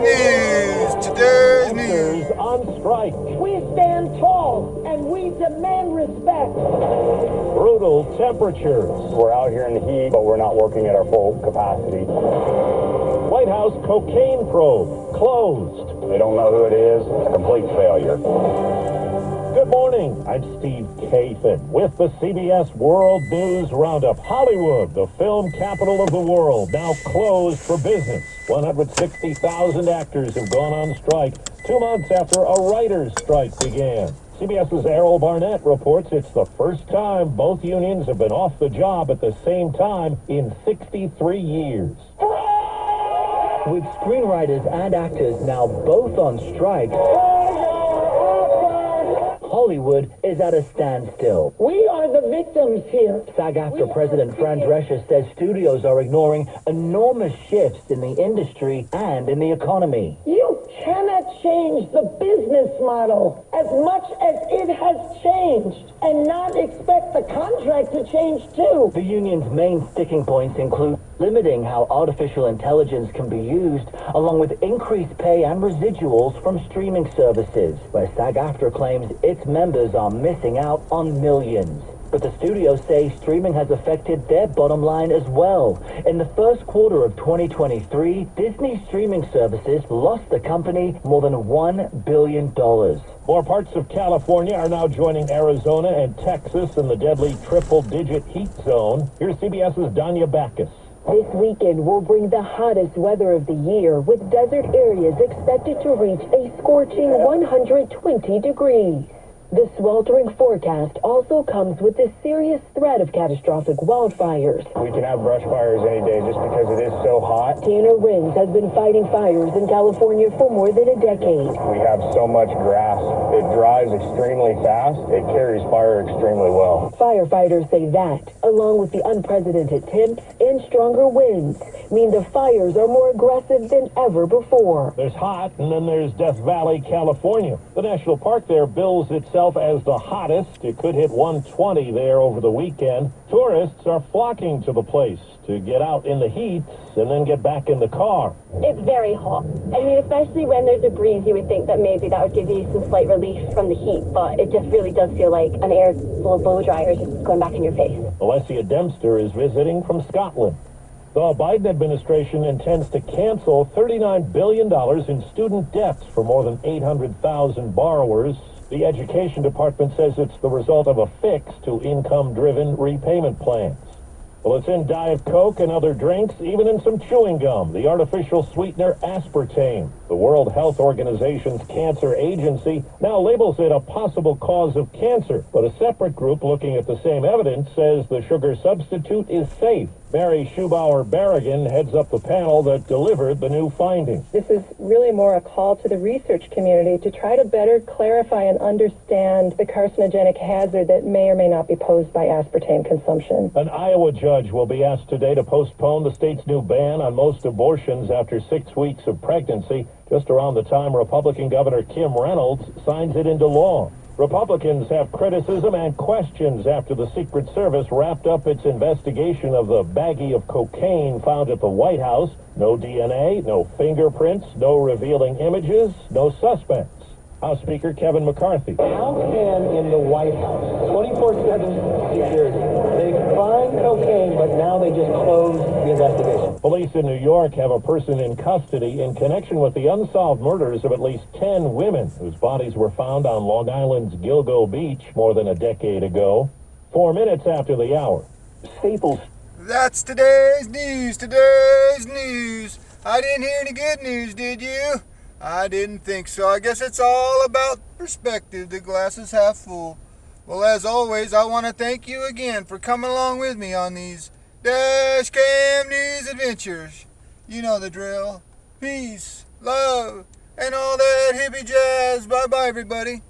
Today's news. Workers on strike. We stand tall and we demand respect. Brutal temperatures. We're out here in the heat, but we're not working at our full capacity. White House cocaine probe closed. They don't know who it is. It's a complete failure. Good morning. I'm Steve Kathan with the CBS World News Roundup. Hollywood, the film capital of the world, now closed for business. 160,000 actors have gone on strike 2 months after a writer's strike began. CBS's Errol Barnett reports it's the first time both unions have been off the job at the same time in 63 years. With screenwriters and actors now both on strike, Hollywood is at a standstill. We are the victims here. SAG-AFTRA President Fran Drescher says studios are ignoring enormous shifts in the industry and in the economy. You cannot change the business model as much as it has changed and not expect the contract to change too. The union's main sticking points include limiting how artificial intelligence can be used, along with increased pay and residuals from streaming services, where SAG-AFTRA claims its members are missing out on millions. But the studios say streaming has affected their bottom line as well. In the first quarter of 2023, Disney streaming services lost the company more than $1 billion. More parts of California are now joining Arizona and Texas in the deadly triple-digit heat zone. Here's CBS's Danya Backus. This weekend will bring the hottest weather of the year, with desert areas expected to reach a scorching 120 degrees. The sweltering forecast also comes with the serious threat of catastrophic wildfires. We can have brush fires any day just because it is so hot. Tanner Renz has been fighting fires in California for more than a decade. We have so much grass. It dries extremely fast. It carries fire extremely well. Firefighters say that, along with the unprecedented temps and stronger winds, mean the fires are more aggressive than ever before. There's hot, and then there's Death Valley, California. The national park there bills itself as the hottest. It could hit 120 there over the weekend. Tourists are flocking to the place to get out in the heat and then get back in the car. It's very hot. I mean, especially when there's a breeze, you would think that maybe that would give you some slight relief from the heat, but it just really does feel like an air blow dryer just going back in your face. Alessia Dempster is visiting from Scotland. The Biden administration intends to cancel $39 billion in student debts for more than 800,000 borrowers. The Education Department says it's the result of a fix to income-driven repayment plans. Well, it's in Diet Coke and other drinks, even in some chewing gum, the artificial sweetener aspartame. The World Health Organization's cancer agency now labels it a possible cause of cancer, but a separate group looking at the same evidence says the sugar substitute is safe. Mary Schubauer-Barrigan heads up the panel that delivered the new findings. This is really more a call to the research community to try to better clarify and understand the carcinogenic hazard that may or may not be posed by aspartame consumption. An Iowa judge will be asked today to postpone the state's new ban on most abortions after 6 weeks of pregnancy, just around the time Republican Governor Kim Reynolds signs it into law. Republicans have criticism and questions after the Secret Service wrapped up its investigation of the baggie of cocaine found at the White House. No DNA, no fingerprints, no revealing images, no suspects. House Speaker Kevin McCarthy. How can, in the White House, 24/7 security, they find cocaine, but now they just close the investigation? Police in New York have a person in custody in connection with the unsolved murders of at least 10 women whose bodies were found on Long Island's Gilgo Beach more than a decade ago. 4 minutes after the hour. Staples. That's today's news. I didn't hear any good news, did you? I didn't think so. I guess it's all about perspective. The glass is half full. Well, as always, I want to thank you again for coming along with me on these Dash Cam News adventures. You know the drill. Peace, love, and all that hippie jazz. Bye-bye, everybody.